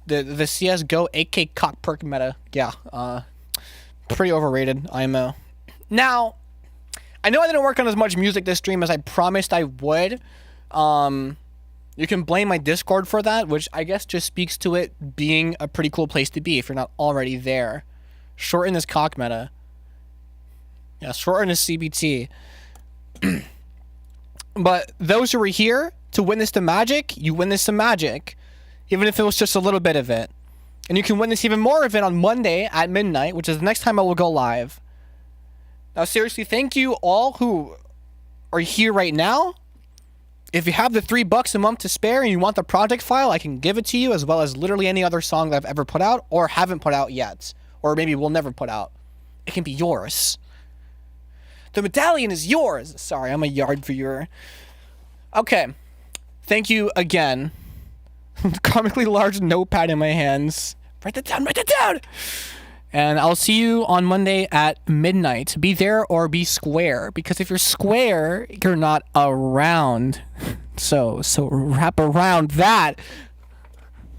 the CS:GO AK cock perk meta. Yeah, pretty overrated, IMO. Now, I know I didn't work on as much music this stream as I promised I would. You can blame my Discord for that, which I guess just speaks to it being a pretty cool place to be if you're not already there. Shorten this cock meta. Yeah, shorten this CBT. But those who were here to witness the magic, you witnessed the magic. Even if it was just a little bit of it. And you can witness even more of it on Monday at midnight, which is the next time I will go live. Now, seriously, thank you all who are here right now. If you have the $3 a month to spare and you want the project file, I can give it to you, as well as literally any other song that I've ever put out or haven't put out yet. Or maybe will never put out. It can be yours. The medallion is yours. Sorry, I'm a yard viewer. Okay. Thank you again. Comically large notepad in my hands. Write that down, write that down! And I'll see you on Monday at midnight. Be there or be square. Because if you're square, you're not around. So wrap around that.